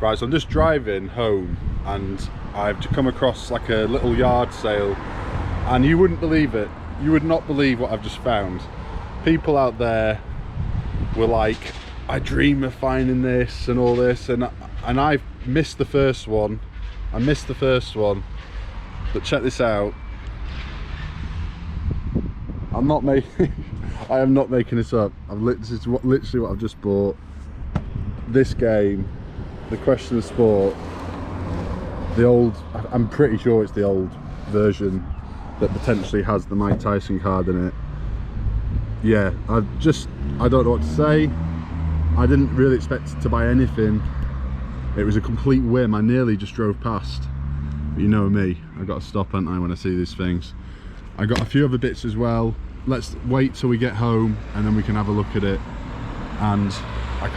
Right, so I'm just driving home and I've come across like a little yard sale, and you wouldn't believe it. You would not believe what I've just found. People out there were like, I dream of finding this and all this, and I've missed the first one. I missed the first one, but check this out. I'm not making I am not making this up. This is literally what I've just bought. This game, The Question of Sport, the old, I'm pretty sure it's the old version that potentially has the Mike Tyson card in it. Yeah, I don't know what to say. I didn't really expect to buy anything. It was a complete whim. I nearly just drove past. But you know me, I've got to stop, haven't I, when I see these things. I got a few other bits as well. Let's wait till we get home and then we can have a look at it. And I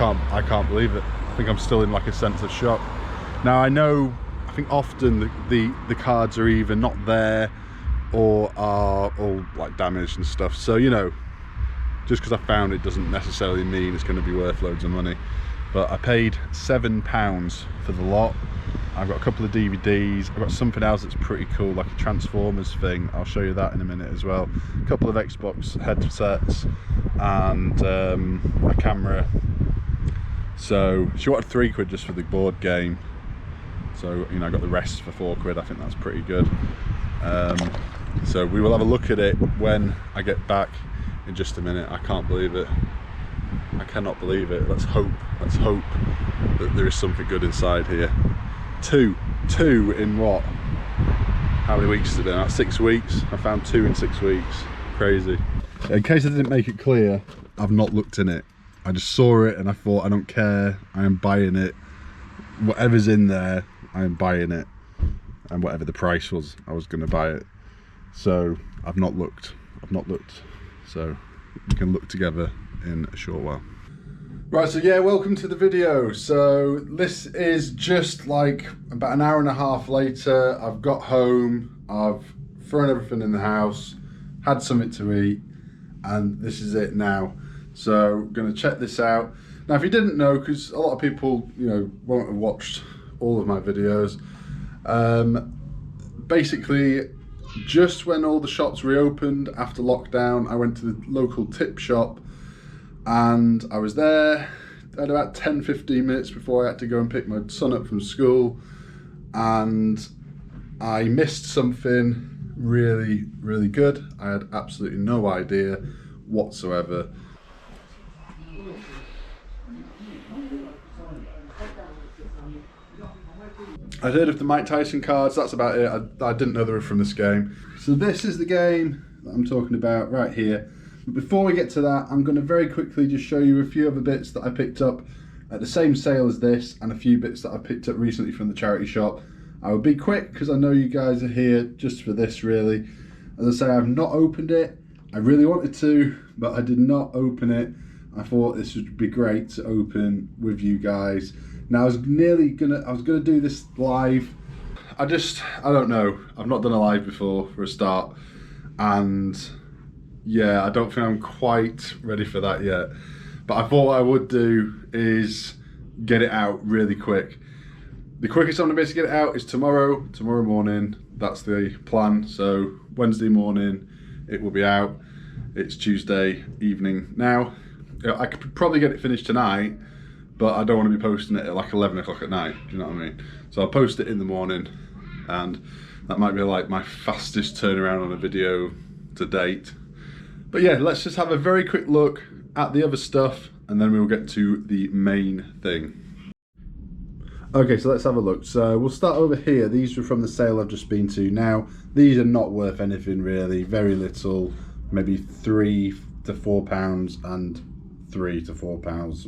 can't believe it. I think I'm still in like a sense of shock. Now I know, I think often the cards are either not there or are all like damaged and stuff. So, you know, just because I found it doesn't necessarily mean it's going to be worth loads of money. But I paid £7 for the lot. I've got a couple of DVDs. I've got something else that's pretty cool, like a Transformers thing. I'll show you that in a minute as well. A couple of Xbox headsets and a camera. So she wanted £3 just for the board game. So, you know, I got the rest for £4. I think that's pretty good. So we will have a look at it when I get back in just a minute. I can't believe it. I cannot believe it. Let's hope that there is something good inside here. Two in what? How many weeks has it been? About 6 weeks. I found 2 in 6 weeks. Crazy. In case I didn't make it clear, I've not looked in it. I just saw it and I thought, I don't care. I am buying it. Whatever's in there, I am buying it. And whatever the price was, I was going to buy it. So I've not looked. So we can look together in a short while. Right, so yeah, welcome to the video. So this is just like about an hour and a half later. I've got home, I've thrown everything in the house, had something to eat, and this is it now. So I'm gonna check this out. Now, if you didn't know, because a lot of people, you know, won't have watched all of my videos, basically, just when all the shops reopened after lockdown, I went to the local tip shop and I was there at about 10-15 minutes before I had to go and pick my son up from school, and I missed something really, really good. I had absolutely no idea whatsoever. I'd heard of the Mike Tyson cards, that's about it. I didn't know they were from this game. So this is the game that I'm talking about right here. But before we get to that, I'm going to very quickly just show you a few other bits that I picked up at the same sale as this, and a few bits that I picked up recently from the charity shop. I will be quick because I know you guys are here just for this, really. As I say, I've not opened it. I really wanted to, but I did not open it. I thought this would be great to open with you guys. Now I was gonna do this live. I don't know. I've not done a live before for a start, and yeah, I don't think I'm quite ready for that yet. But I thought what I would do is get it out really quick. The quickest I'm gonna be able to get it out is tomorrow morning. That's the plan. So Wednesday morning it will be out. It's Tuesday evening now. I could probably get it finished tonight, but I don't want to be posting it at like 11 o'clock at night, do you know what I mean? So I'll post it in the morning, and that might be like my fastest turnaround on a video to date. But yeah, let's just have a very quick look at the other stuff, and then we'll get to the main thing. Okay, so let's have a look. So we'll start over here. These were from the sale I've just been to. Now, these are not worth anything really, very little, maybe £3 to £4 and £3 to £4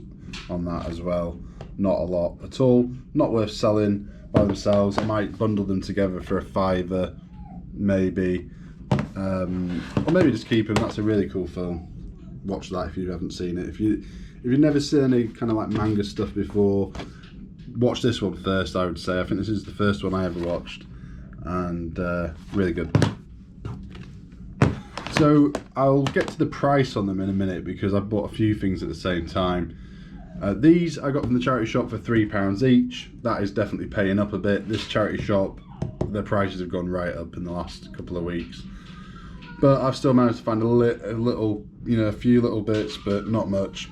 on that as well. Not a lot at all, not worth selling by themselves. I might bundle them together for a £5 maybe, or maybe just keep them. That's a really cool film. Watch that if you haven't seen it. If you've never seen any kind of like manga stuff before, watch this one first, I would say. I think this is the first one I ever watched, and really good. So I'll get to the price on them in a minute because I bought a few things at the same time. These I got from the charity shop for £3 each. That is definitely paying up a bit. This charity shop, their prices have gone right up in the last couple of weeks. But I've still managed to find a little, you know, a few little bits, but not much.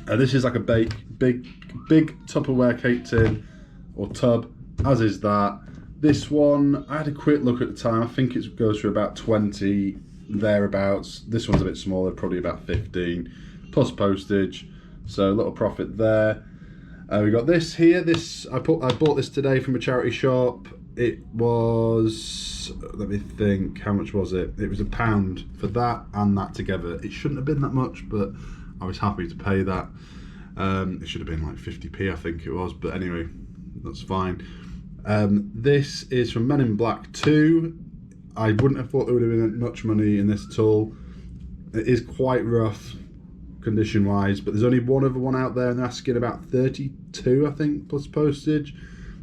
This is like a big Tupperware cake tin or tub, as is that. This one, I had a quick look at the time. I think it goes for about 20 thereabouts. This one's a bit smaller, probably about 15 plus postage. So a little profit there. We got this here. I bought this today from a charity shop. It was, let me think, how much was it? It was £1 for that and that together. It shouldn't have been that much, but I was happy to pay that. It should have been like 50p, I think it was, but anyway, that's fine. This is from Men in Black 2. I wouldn't have thought there would have been much money in this at all. It is quite rough condition wise, but there's only one other one out there and they're asking about 32, I think, plus postage.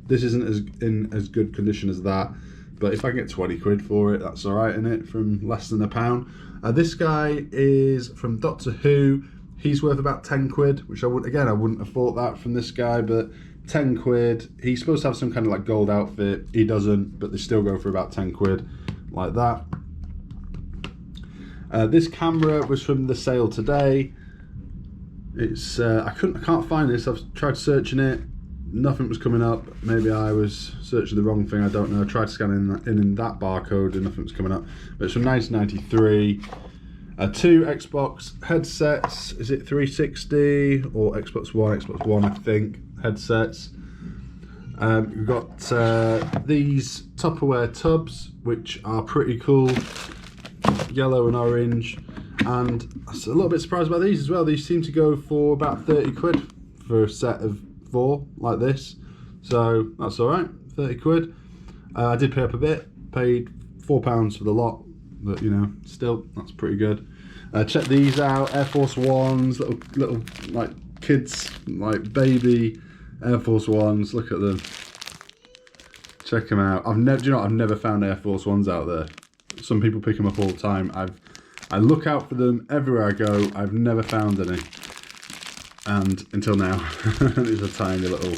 This isn't in as good condition as that, but if I get 20 quid for it, that's all right, isn't it? From less than £1. This guy is from Doctor Who. He's worth about 10 quid, which I wouldn't have thought that from this guy, but 10 quid. He's supposed to have some kind of like gold outfit. He doesn't, but they still go for about 10 quid, like that. This camera was from the sale today. It's I can't find this. I've tried searching it. Nothing was coming up. Maybe I was searching the wrong thing, I don't know. I tried scanning in that barcode and nothing was coming up. But it's from 1993. 2 Xbox headsets. Is it 360 or Xbox One, I think, headsets. We've got these Tupperware tubs, which are pretty cool. Yellow and orange. And I was a little bit surprised about these as well. These seem to go for about 30 quid for a set of 4 like this, so that's all right. 30 quid. I did pay up a bit, paid £4 for the lot, but you know, still that's pretty good. Check these out, Air Force Ones, little like kids, like baby Air Force Ones. Look at them, check them out. I've never found Air Force Ones out there. Some people pick them up all the time. I look out for them everywhere I go. I've never found any. And until now, it's a tiny little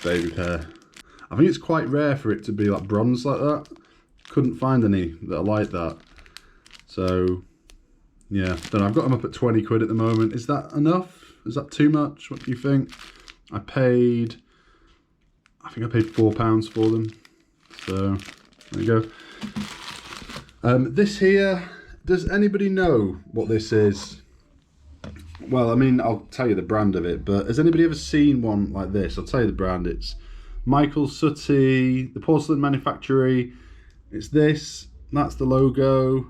baby pair. I think it's quite rare for it to be like bronze like that. Couldn't find any that are like that. So, yeah, don't know. I've got them up at 20 quid at the moment. Is that enough? Is that too much? What do you think? I think I paid £4 for them. So, there you go. This here, does anybody know what this is? Well, I mean, I'll tell you the brand of it, but has anybody ever seen one like this? I'll tell you the brand. It's Michael Sutty, the porcelain manufacturer. It's this, that's the logo.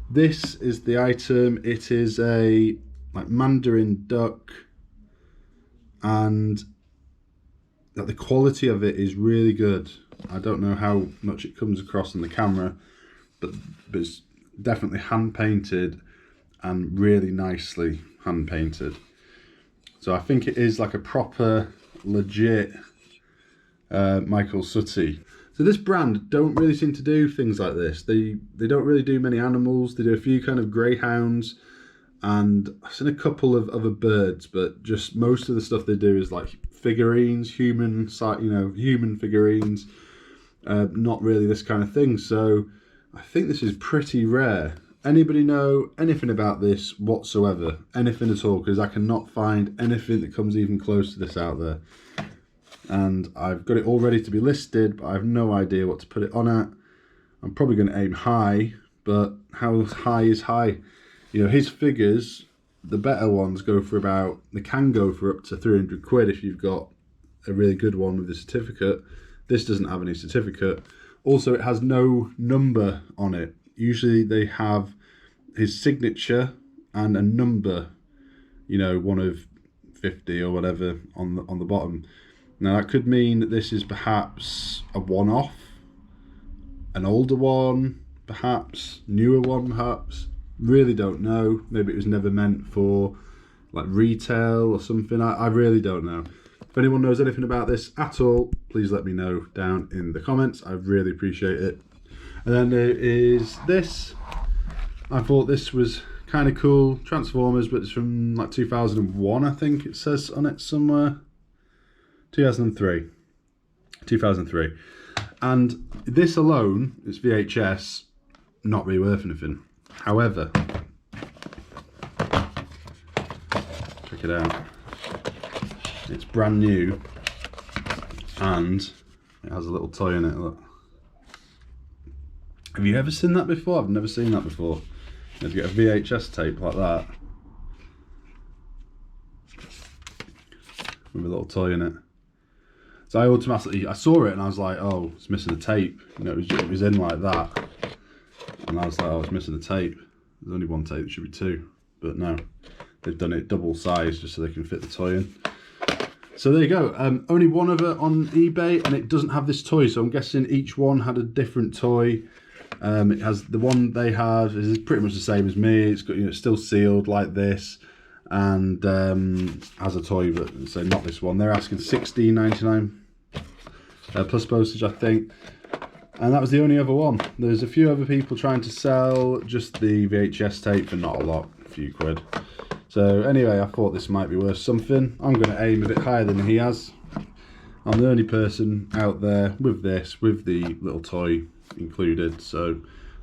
This is the item. It is a like Mandarin duck, and the quality of it is really good. I don't know how much it comes across on the camera, but it's definitely hand painted and really nicely hand painted. So I think it is like a proper legit Michael Sutty. So this brand don't really seem to do things like this. They don't really do many animals. They do a few kind of greyhounds, and I've seen a couple of other birds, but just most of the stuff they do is like figurines, human figurines. Not really this kind of thing. So I think this is pretty rare. Anybody know anything about this whatsoever? Anything at all? Because I cannot find anything that comes even close to this out there. And I've got it all ready to be listed, but I have no idea what to put it on at. I'm probably going to aim high, but how high is high? You know, his figures, the better ones they can go for up to 300 quid if you've got a really good one with a certificate. This doesn't have any certificate. Also, it has no number on it. Usually they have his signature and a number, you know, one of 50 or whatever on the bottom. Now that could mean that this is perhaps a one-off, an older one, perhaps newer one, perhaps. Really don't know. Maybe it was never meant for like retail or something. I really don't know. If anyone knows anything about this at all, please let me know down in the comments. I really appreciate it. And then there is this. I thought this was kind of cool. Transformers, but it's from like 2001, I think it says on it somewhere. 2003. 2003. And this alone, it's VHS, not really worth anything. However, check it out. It's brand new and it has a little toy in it. Look. Have you ever seen that before? I've never seen that before. You have to get a VHS tape like that with a little toy in it. So I automatically, I saw it and I was like, oh, it's missing a tape. You know, it was in like that. And I was like, oh, it's missing a tape. There's only one tape, there should be two. But no, they've done it double size just so they can fit the toy in. So there you go. Only one of it on eBay and it doesn't have this toy. So I'm guessing each one had a different toy. It has, the one they have is pretty much the same as me. It's got, you know, it's still sealed like this. And has a toy, but so not this one. They're asking $16.99 plus postage, I think. And that was the only other one. There's a few other people trying to sell just the VHS tape for not a lot, a few quid. So anyway, I thought this might be worth something. I'm going to aim a bit higher than he has. I'm the only person out there with this, with the little toy included. So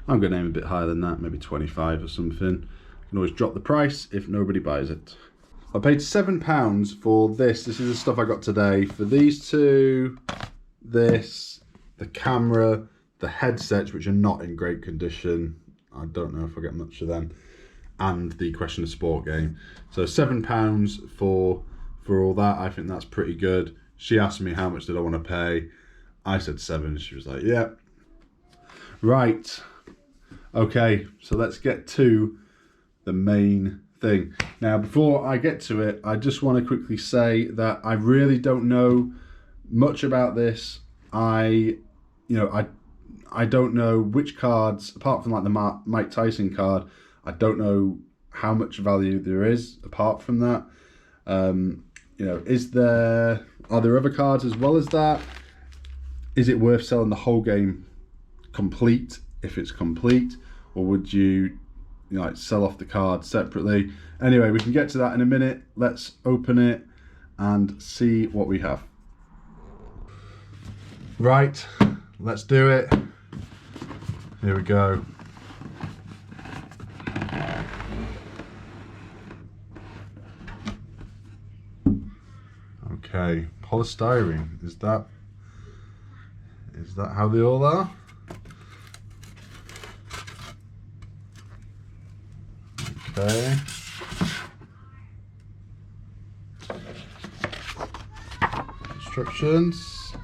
I'm going to aim a bit higher than that, maybe 25 or something. I can always drop the price if nobody buys it. I paid £7 for this. This is the stuff I got today. For these two, this, the camera, the headsets, which are not in great condition. I don't know if I get much of them. And the Question of Sport game. So £7 for all that. I think that's pretty good. She asked me how much did I want to pay. I said 7. She was like, yeah. Right. Okay, so let's get to the main thing. Now, before I get to it, I just want to quickly say that I really don't know much about this. I don't know which cards, apart from like the Mike Tyson card, I don't know how much value there is apart from that. You know, are there other cards as well as that? Is it worth selling the whole game complete if it's complete, or would you know, like sell off the cards separately? Anyway, we can get to that in a minute. Let's open it and see what we have. Right, let's do it. Here we go. Okay, polystyrene. Is that how they all are? Okay. Instructions.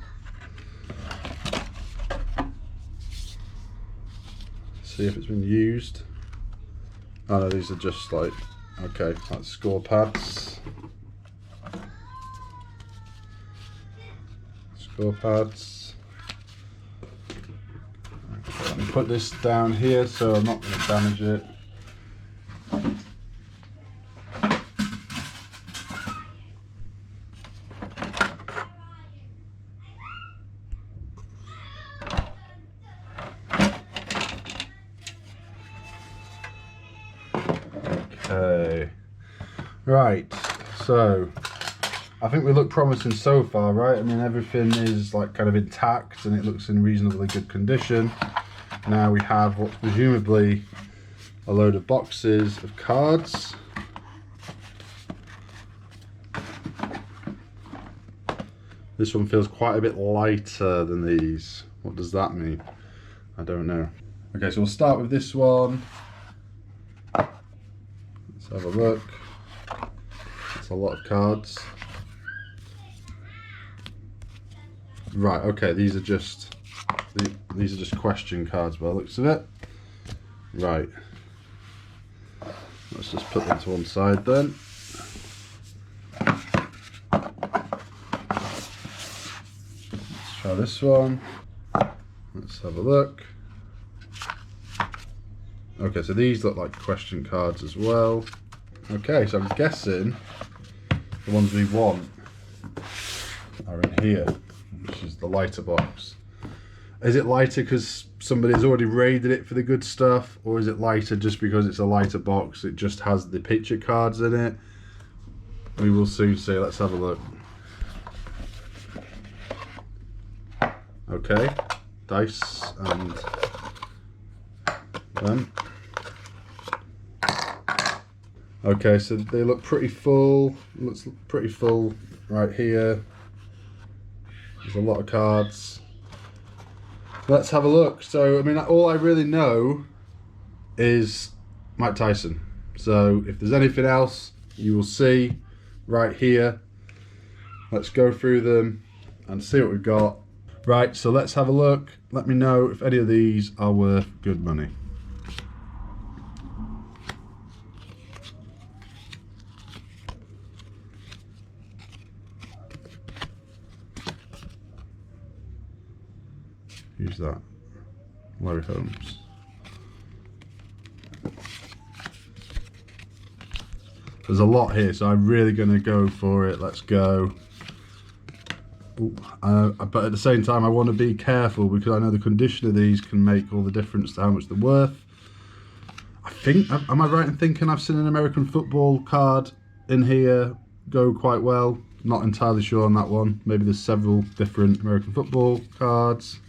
See if it's been used. Oh no, these are just like, okay, like score pads. Score pads. Okay, let me put this down here so I'm not going to damage it. Okay, right, so I think we look promising so far, right? I mean, everything is like kind of intact and it looks in reasonably good condition. Now we have what's presumably a load of boxes of cards. This one feels quite a bit lighter than these. What does that mean? I don't know. Okay, so we'll start with this one. Let's have a look. That's a lot of cards. Right, okay, these are just question cards by the looks of it. Right. Let's just put them to one side then. Let's try this one. Let's have a look. Okay, so these look like question cards as well. Okay, so I'm guessing the ones we want are in here, which is the lighter box. Is it lighter because somebody's already raided it for the good stuff, or is it lighter just because it's a lighter box? It just has the picture cards in it. We will soon see. Let's have a look. Okay, dice and then. Okay, so they look pretty full. Looks pretty full right here. There's a lot of cards. Let's have a look. So, I mean, all I really know is Mike Tyson. So, if there's anything else, you will see right here. Let's go through them and see what we've got. Right, so let's have a look. Let me know if any of these are worth good money. Who's that? Larry Holmes. There's a lot here, so I'm really going to go for it. Let's go. But at the same time, I want to be careful because I know the condition of these can make all the difference to how much they're worth. I think, am I right in thinking I've seen an American football card in here go quite well? Not entirely sure on that one. Maybe there's several different American football cards.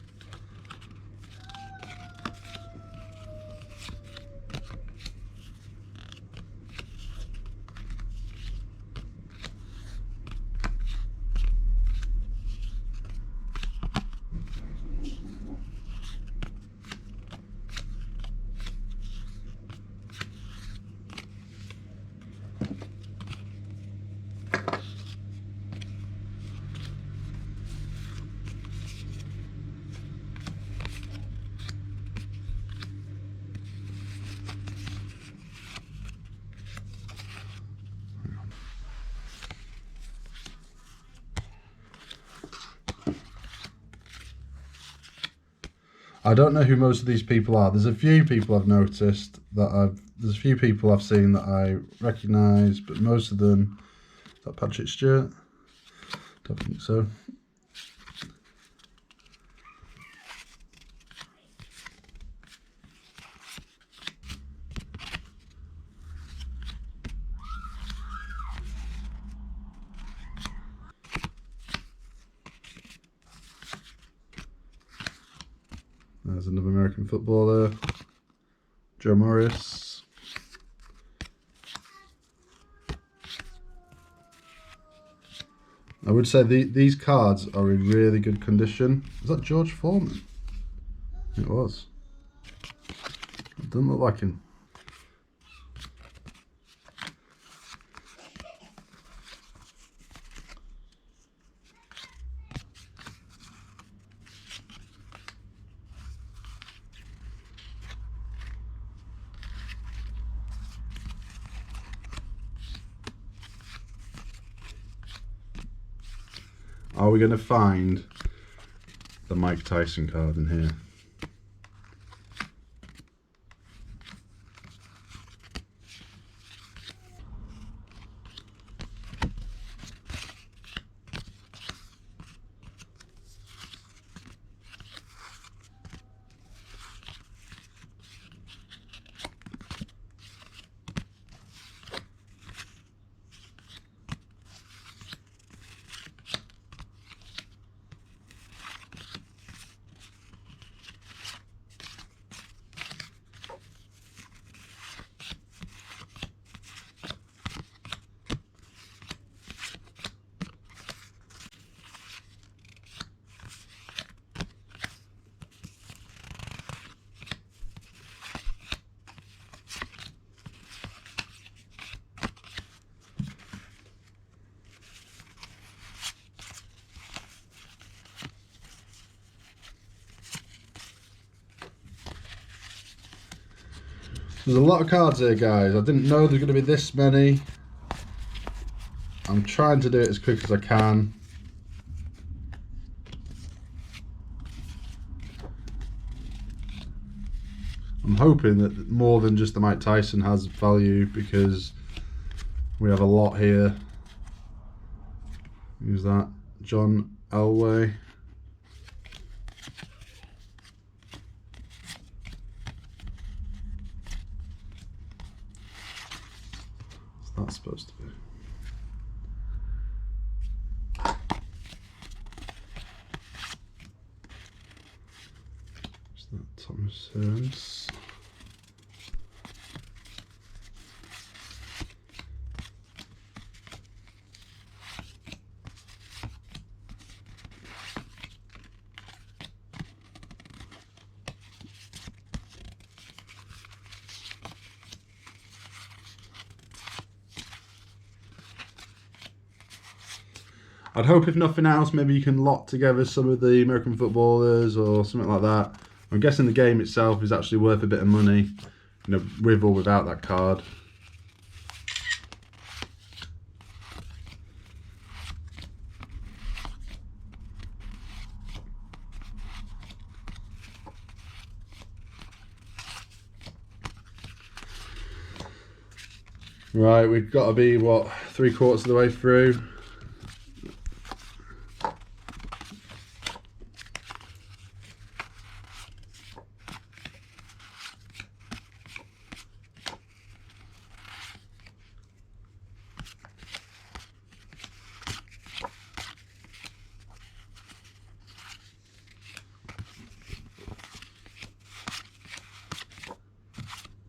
I don't know who most of these people are. There's a few people I've noticed that there's a few people I've seen that I recognise, but most of them, is that Patrick Stewart? Don't think so. There's another American footballer, Joe Morris. I would say these cards are in really good condition. Is that George Foreman? It was. It doesn't look like him. Are we going to find the Mike Tyson card in here? There's a lot of cards here, guys. I didn't know there's going to be this many. I'm trying to do it as quick as I can. I'm hoping that more than just the Mike Tyson has value because we have a lot here. Who's that? John Elway. that's supposed to be. Is that Thomas Hearns? I'd hope if nothing else, maybe you can lock together some of the American footballers or something like that. I'm guessing the game itself is actually worth a bit of money, you know, with or without that card. Right, we've got to be, what, 3/4 of the way through.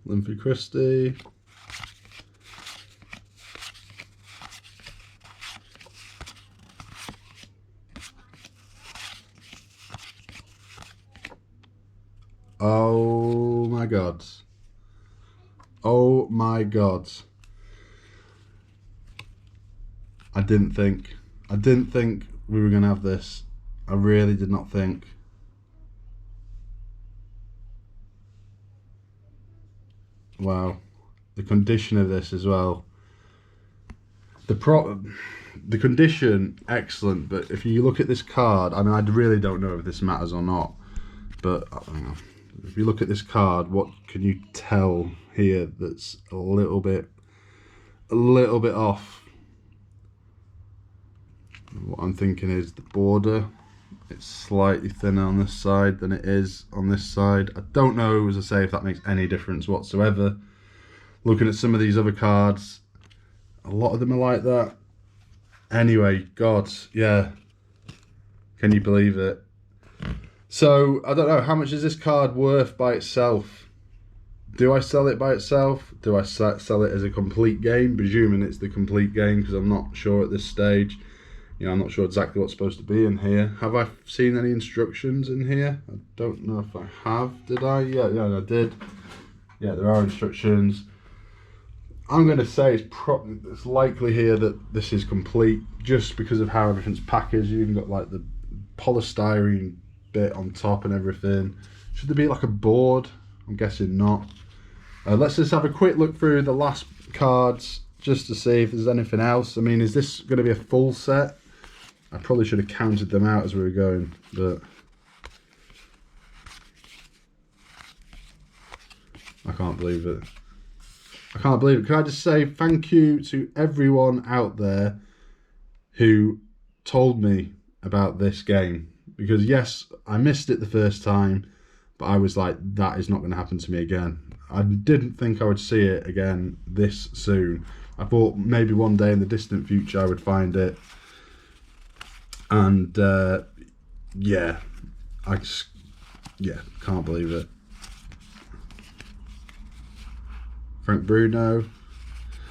Linford Christie. Oh my God. Oh my God. I didn't think we were going to have this. I really did not think. Wow. The condition of this as well. The condition, excellent, but if you look at this card, I mean, I really don't know if this matters or not, but hang on. If you look at this card, what can you tell here that's a little bit off? What I'm thinking is the border. It's slightly thinner on this side than it is on this side. I don't know, as I say, if that makes any difference whatsoever. Looking at some of these other cards, a lot of them are like that. Anyway, God, yeah. Can you believe it? So, I don't know, how much is this card worth by itself? Do I sell it by itself? Do I sell it as a complete game? Presuming it's the complete game, because I'm not sure at this stage. You know, I'm not sure exactly what's supposed to be in here. Have I seen any instructions in here? I don't know if I have. Did I? Yeah, I did. Yeah, there are instructions. I'm going to say it's likely here that this is complete, just because of how everything's packaged. You've even got like the polystyrene bit on top and everything. Should there be like a board? I'm guessing not. Let's just have a quick look through the last cards just to see if there's anything else. I mean, is this going to be a full set? I probably should have counted them out as we were going, but I can't believe it. I can't believe it. Can I just say thank you to everyone out there who told me about this game? Because yes, I missed it the first time, but I was like, that is not going to happen to me again. I didn't think I would see it again this soon. I thought maybe one day in the distant future I would find it. And yeah, can't believe it. Frank Bruno.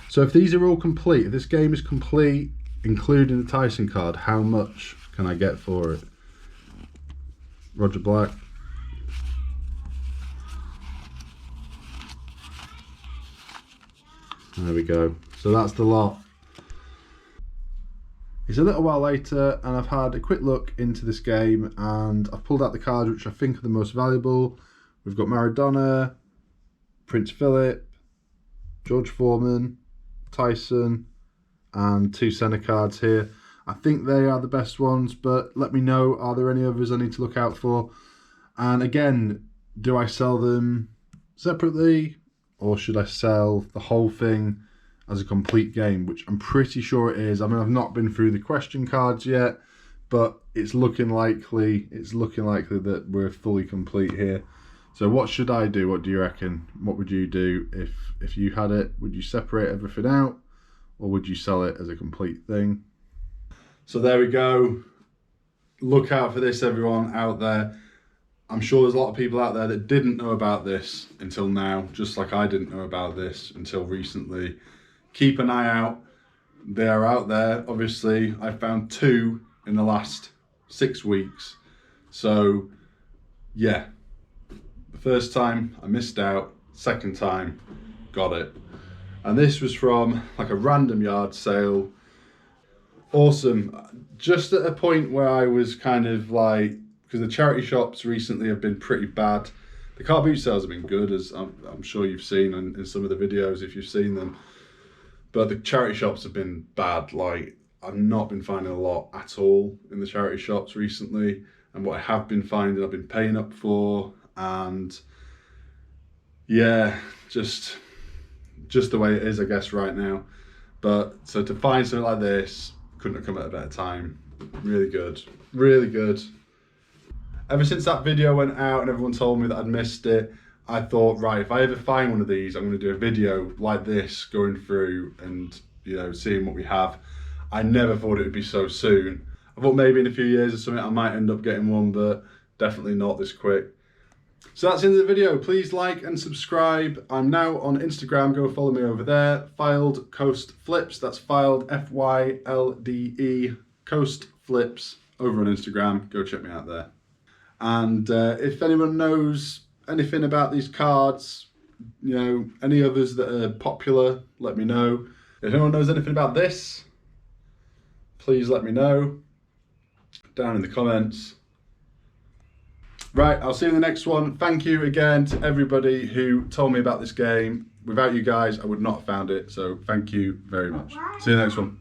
So if these are all complete, if this game is complete, including the Tyson card, how much can I get for it? Roger Black. There we go. So that's the lot. It's a little while later and I've had a quick look into this game and I've pulled out the cards which I think are the most valuable. We've got Maradona, Prince Philip, George Foreman, Tyson, and 2 Senna cards here. I think they are the best ones, but let me know, are there any others I need to look out for? And again, do I sell them separately or should I sell the whole thing as a complete game, which I'm pretty sure it is. I mean, I've not been through the question cards yet, but it's looking likely that we're fully complete here. So what should I do? What do you reckon? What would you do if you had it? Would you separate everything out, or would you sell it as a complete thing? So there we go. Look out for this, everyone out there. I'm sure there's a lot of people out there that didn't know about this until now, just like I didn't know about this until recently. Keep an eye out. They are out there. Obviously, I found 2 in the last 6 weeks. So yeah, the first time I missed out, second time got it. And this was from like a random yard sale. Awesome. Just at a point where I was kind of like, because the charity shops recently have been pretty bad. The car boot sales have been good, as I'm sure you've seen in some of the videos if you've seen them. But the charity shops have been bad. Like, I've not been finding a lot at all in the charity shops recently. And what I have been finding, I've been paying up for. And yeah, just the way it is, I guess, right now. But so to find something like this, couldn't have come at a better time. Really good, really good. Ever since that video went out and everyone told me that I'd missed it, I thought, right, if I ever find one of these, I'm going to do a video like this, going through and, you know, seeing what we have. I never thought it would be so soon. I thought maybe in a few years or something I might end up getting one, but definitely not this quick. So that's the end of the video. Please like and subscribe. I'm now on Instagram. Go follow me over there. Fylde Coast Flips. That's Fylde, F-Y-L-D-E, Coast Flips, over on Instagram. Go check me out there. And if anyone knows anything about these cards, you know, any others that are popular, let me know. If anyone knows anything about this, please let me know down in the comments. Right, I'll see you in the next one. Thank you again to everybody who told me about this game. Without you guys, I would not have found it. So thank you very much. See you in the next one.